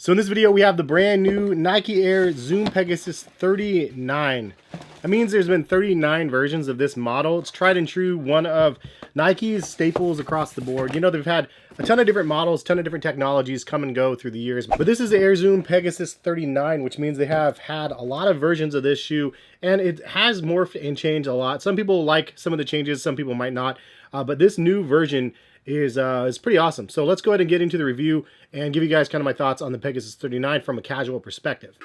So in this video, we have the brand new Nike Air Zoom Pegasus 39. That means there's been 39 versions of this model. It's tried and true, one of Nike's staples across the board. You know, they've had a ton of different models, ton of different technologies come and go through the years. But this is the Air Zoom Pegasus 39, which means they have had a lot of versions of this shoe, and it has morphed and changed a lot. Some people like some of the changes, some people might not. But this new version is pretty awesome. So let's go ahead and get into the review and give you guys kind of my thoughts on the Pegasus 39 from a casual perspective.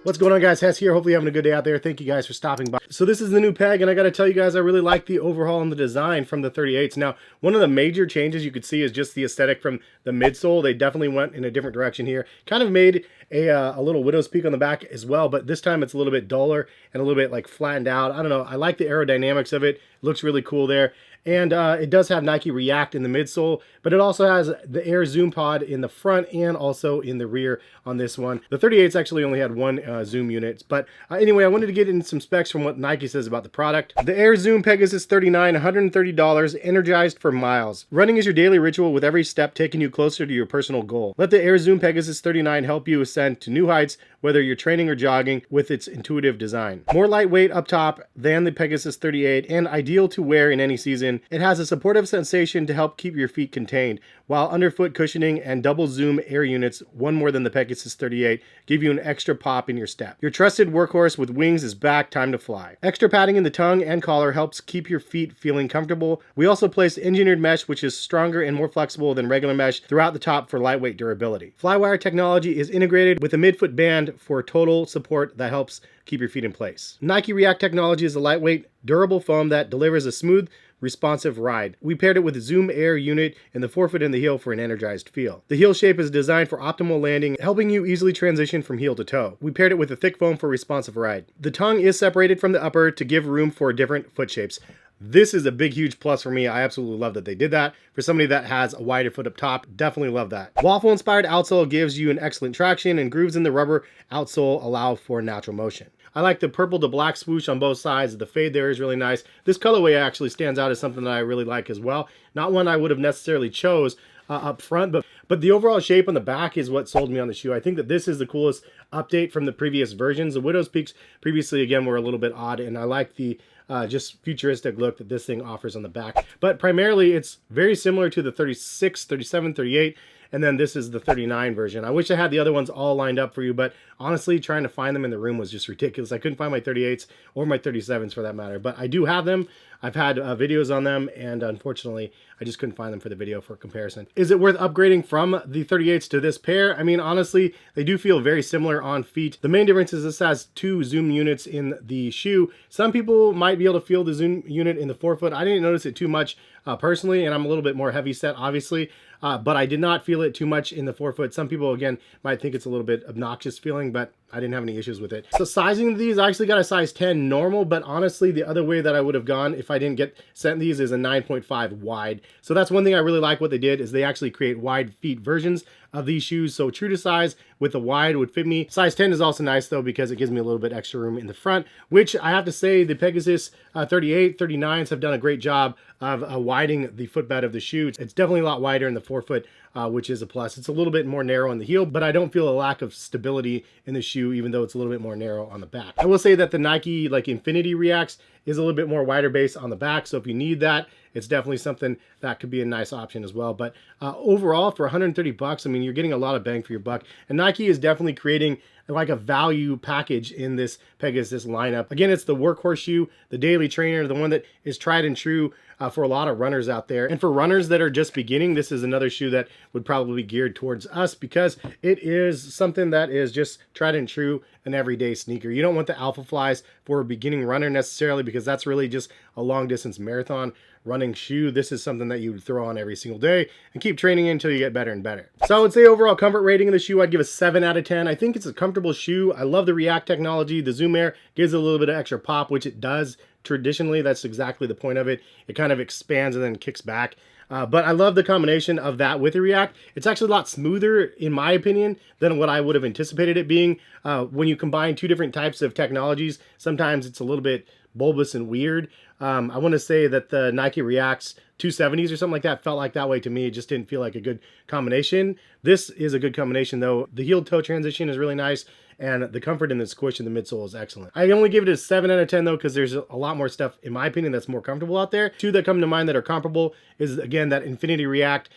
What's going on, guys? Hes here. Hopefully you're having a good day out there. Thank you guys for stopping by. So this is the new Peg, and I got to tell you guys, I really like the overhaul and the design from the 38s. Now, one of the major changes you could see is just the aesthetic from the midsole. They definitely went in a different direction here. Kind of made a little widow's peak on the back as well, but this time it's a little bit duller and a little bit like flattened out. I don't know. I like the aerodynamics of it. It looks really cool there. And it does have Nike React in the midsole, but it also has the Air Zoom pod in the front and also in the rear on this one. The 38s actually only had one zoom unit. But anyway, I wanted to get into some specs from what Nike says about the product. The Air Zoom Pegasus 39, $130, energized for miles. Running is your daily ritual, with every step taking you closer to your personal goal. Let the Air Zoom Pegasus 39 help you ascend to new heights, whether you're training or jogging, with its intuitive design. More lightweight up top than the Pegasus 38 and ideal to wear in any season. It has a supportive sensation to help keep your feet contained, while underfoot cushioning and double zoom air units, one more than the Pegasus 38, give you an extra pop in your step. Your trusted workhorse with wings is back, time to fly. Extra padding in the tongue and collar helps keep your feet feeling comfortable. We also placed engineered mesh, which is stronger and more flexible than regular mesh, throughout the top for lightweight durability. Flywire technology is integrated with a midfoot band for total support that helps keep your feet in place. Nike React technology is a lightweight, durable foam that delivers a smooth, responsive ride. We paired it with a Zoom Air unit in the forefoot and the heel for an energized feel. The heel shape is designed for optimal landing, helping you easily transition from heel to toe. We paired it with a thick foam for responsive ride. The tongue is separated from the upper to give room for different foot shapes. This is a big, huge plus for me. I absolutely love that they did that. For somebody that has a wider foot up top, definitely love that. Waffle-inspired outsole gives you an excellent traction, and grooves in the rubber outsole allow for natural motion. I like the purple to black swoosh on both sides. The fade there is really nice. This colorway actually stands out as something that I really like as well. Not one I would have necessarily chose up front, but the overall shape on the back is what sold me on the shoe. I think that this is the coolest update from the previous versions. The Widow's Peaks previously, again, were a little bit odd, and I like the just futuristic look that this thing offers on the back. But primarily, it's very similar to the 36, 37, 38, and then this is the 39 version. I wish I had the other ones all lined up for you, but honestly, trying to find them in the room was just ridiculous. I couldn't find my 38s or my 37s for that matter, but I do have them. I've had videos on them, and unfortunately, I just couldn't find them for the video for comparison. Is it worth upgrading from the 38s to this pair? I mean, honestly, they do feel very similar on feet. The main difference is this has two zoom units in the shoe. Some people might be able to feel the zoom unit in the forefoot. I didn't notice it too much personally, and I'm a little bit more heavy set, obviously, but I did not feel it too much in the forefoot. Some people, again, might think it's a little bit obnoxious feeling, but I didn't have any issues with it. So sizing these, I actually got a size 10 normal, but honestly, the other way that I would have gone if I didn't get sent these is a 9.5 wide. So that's one thing I really like what they did, is they actually create wide feet versions of these shoes. So true to size with the wide would fit me. Size 10 is also nice though, because it gives me a little bit extra room in the front, which I have to say the Pegasus 38, 39s have done a great job of widening the footbed of the shoe. It's definitely a lot wider in the forefoot, which is a plus. It's a little bit more narrow on the heel, but I don't feel a lack of stability in the shoe, even though it's a little bit more narrow on the back. I will say that the Nike Infinity Reacts is a little bit more wider base on the back, so if you need that, it's definitely something that could be a nice option as well. But overall, for 130 bucks, I mean, you're getting a lot of bang for your buck, and Nike is definitely creating like a value package in this Pegasus lineup. Again, it's the workhorse shoe, the daily trainer, the one that is tried and true for a lot of runners out there. And for runners that are just beginning, this is another shoe that would probably be geared towards us, because it is something that is just tried and true, an everyday sneaker. You don't want the Alpha Flies for a beginning runner necessarily, because that's really just a long distance marathon running shoe. This is something that you would throw on every single day and keep training until you get better and better. So I would say overall comfort rating of the shoe, I'd give a 7 out of 10. I think it's a comfortable shoe. I love the React technology. The Zoom Air gives it a little bit of extra pop, which it does traditionally. That's exactly the point of it. It kind of expands and then kicks back. But I love the combination of that with the React. It's actually a lot smoother, in my opinion, than what I would have anticipated it being. When you combine two different types of technologies, sometimes it's a little bit bulbous and weird. I want to say that the Nike Reacts 270s or something like that felt like that way to me. It just didn't feel like a good combination. This is a good combination though. The heel toe transition is really nice, and the comfort and the squish in the midsole is excellent. I only give it a 7 out of 10 though, because there's a lot more stuff, in my opinion, that's more comfortable out there. Two that come to mind that are comparable is, again, that Infinity React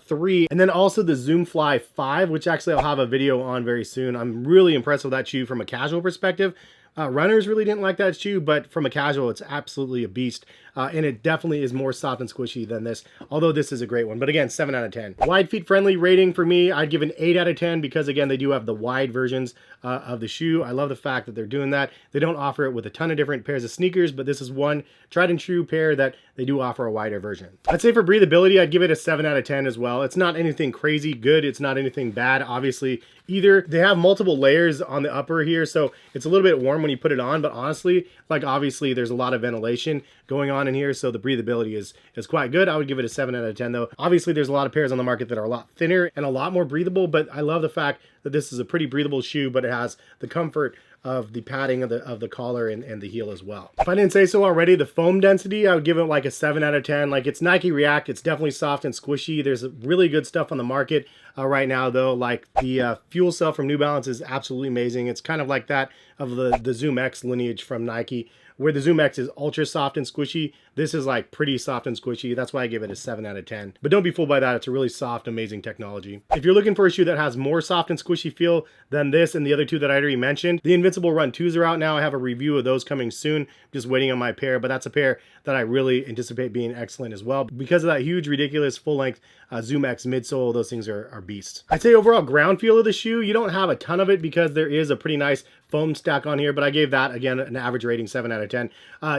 3, and then also the Zoom Fly 5, which actually I'll have a video on very soon. I'm really impressed with that shoe from a casual perspective. Runners really didn't like that shoe, but from a casual, it's absolutely a beast. And it definitely is more soft and squishy than this, although this is a great one. But again, 7 out of 10. Wide feet friendly rating for me, I'd give an 8 out of 10 because, again, they do have the wide versions of the shoe. I love the fact that they're doing that. They don't offer it with a ton of different pairs of sneakers, but this is one tried and true pair that they do offer a wider version. I'd say for breathability, I'd give it a 7 out of 10 as well. It's not anything crazy good. It's not anything bad, obviously, either. They have multiple layers on the upper here, so it's a little bit warm when you put it on, but honestly, like, obviously there's a lot of ventilation going on in here, so the breathability is quite good. I would give it a 7 out of 10 though. Obviously there's a lot of pairs on the market that are a lot thinner and a lot more breathable, but I love the fact that this is a pretty breathable shoe, but it has the comfort of the padding of the collar and the heel as well. If I didn't say so already, the foam density, I would give it like a 7 out of 10. Like, it's Nike React, it's definitely soft and squishy. There's really good stuff on the market right now though, like the Fuel Cell from New Balance is absolutely amazing. It's kind of like that of the Zoom X lineage from Nike, where the Zoom X is ultra soft and squishy. This is like pretty soft and squishy. That's why I give it a 7 out of 10. But don't be fooled by that. It's a really soft, amazing technology. If you're looking for a shoe that has more soft and squishy feel than this and the other two that I already mentioned, the Invincible Run 2s are out now. I have a review of those coming soon. Just waiting on my pair, but that's a pair that I really anticipate being excellent as well. Because of that huge, ridiculous full-length Zoom X midsole, those things are beasts. I'd say overall ground feel of the shoe, you don't have a ton of it because there is a pretty nice foam stack on here, but I gave that, again, an average rating, 7 out of 10.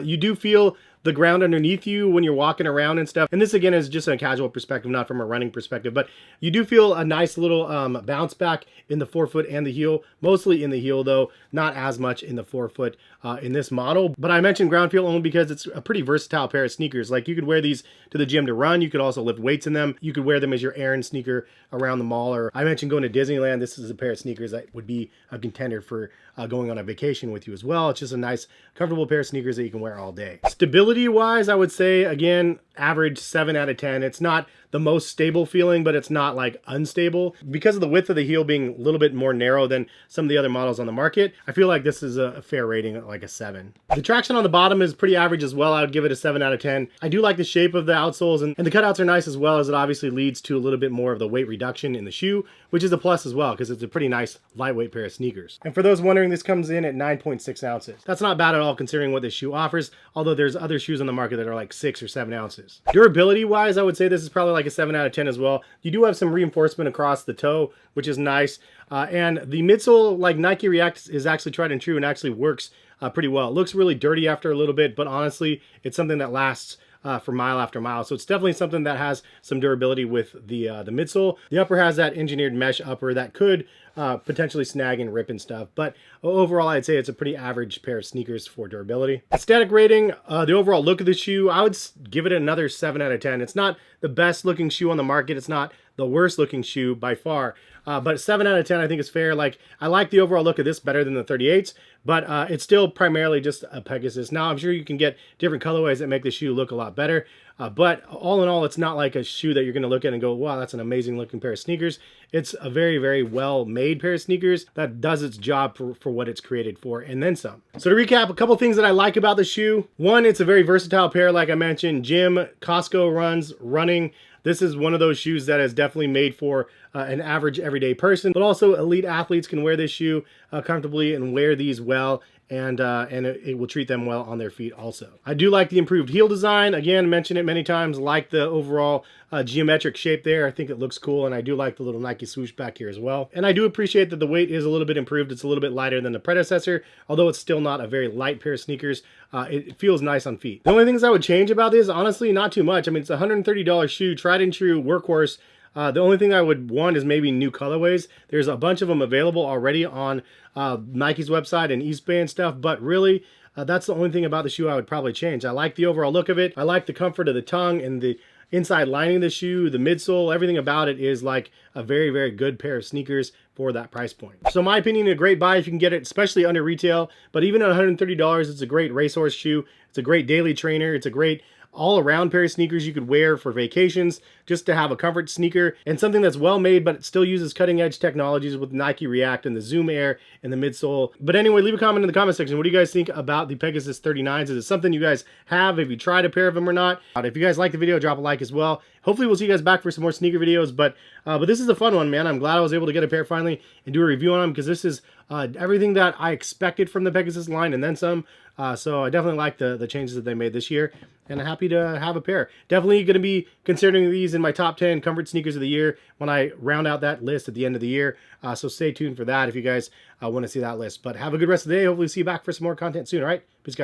You do feel the ground underneath you when you're walking around and stuff. And this, again, is just a casual perspective, not from a running perspective, but you do feel a nice little bounce back in the forefoot and the heel, mostly in the heel though, not as much in the forefoot in this model. But I mentioned ground feel only because it's a pretty versatile pair of sneakers. Like, you could wear these to the gym to run. You could also lift weights in them. You could wear them as your errand sneaker around the mall. Or I mentioned going to Disneyland. This is a pair of sneakers that would be a contender for going on a vacation with you as well. It's just a nice, comfortable pair of sneakers that you can wear all day. Stability wise, I would say, again, average 7 out of 10. It's not the most stable feeling, but it's not like unstable. Because of the width of the heel being a little bit more narrow than some of the other models on the market, I feel like this is a fair rating at like a 7. The traction on the bottom is pretty average as well. I would give it a 7 out of 10. I do like the shape of the outsoles, and the cutouts are nice as well, as it obviously leads to a little bit more of the weight reduction in the shoe, which is a plus as well because it's a pretty nice lightweight pair of sneakers. And for those wondering, this comes in at 9.6 ounces. That's not bad at all considering what this shoe offers, although there's other shoes on the market that are like 6 or 7 ounces. Durability wise, I would say this is probably like a 7 out of 10 as well. You do have some reinforcement across the toe, which is nice. And the midsole, like Nike React, is actually tried and true and actually works pretty well. It looks really dirty after a little bit, but honestly, it's something that lasts for mile after mile. So it's definitely something that has some durability with the midsole. The upper has that engineered mesh upper that could potentially snag and rip and stuff. But overall, I'd say it's a pretty average pair of sneakers for durability. Aesthetic rating, the overall look of the shoe, I would give it another 7 out of 10. It's not the best looking shoe on the market. It's not the worst looking shoe by far. But 7 out of 10 I think is fair. Like, I like the overall look of this better than the 38s, but it's still primarily just a Pegasus. Now, I'm sure you can get different colorways that make the shoe look a lot better. But all in all, it's not like a shoe that you're going to look at and go, wow, that's an amazing looking pair of sneakers. It's a very, very well made pair of sneakers that does its job for what it's created for, and then some. So to recap, a couple things that I like about the shoe. One, it's a very versatile pair, like I mentioned, gym, Costco runs, running. This is one of those shoes that is definitely made for an average everyday person, but also elite athletes can wear this shoe comfortably and wear these well, and it will treat them well on their feet also. I do like the improved heel design. Again, mentioned it many times, like the overall geometric shape there. I think it looks cool, and I do like the little Nike swoosh back here as well. And I do appreciate that the weight is a little bit improved. It's a little bit lighter than the predecessor, although it's still not a very light pair of sneakers. It feels nice on feet. The only things I would change about this, honestly, not too much. I mean, it's a $130 shoe, tried and true workhorse. The only thing I would want is maybe new colorways. There's a bunch of them available already on Nike's website and Eastbay and stuff, but really, that's the only thing about the shoe I would probably change. I like the overall look of it. I like the comfort of the tongue and the inside lining of the shoe, the midsole, everything about it is like a very, very good pair of sneakers for that price point. So in my opinion, a great buy if you can get it, especially under retail, but even at $130, it's a great racehorse shoe. It's a great daily trainer. It's a great all-around pair of sneakers you could wear for vacations, just to have a comfort sneaker, and something that's well made but it still uses cutting-edge technologies with Nike React and the Zoom Air and the midsole. But anyway, leave a comment in the comment section. What do you guys think about the Pegasus 39s? Is it something you guys have? Have you tried a pair of them or not? If you guys like the video, drop a like as well. Hopefully we'll see you guys back for some more sneaker videos, but this is a fun one, man. I'm glad I was able to get a pair finally and do a review on them, because this is everything that I expected from the Pegasus line and then some. So I definitely like the changes that they made this year, and I'm happy to have a pair. Definitely going to be considering these in my top 10 comfort sneakers of the year when I round out that list at the end of the year. So stay tuned for that if you guys want to see that list. But have a good rest of the day. Hopefully see you back for some more content soon. All right, peace, guys.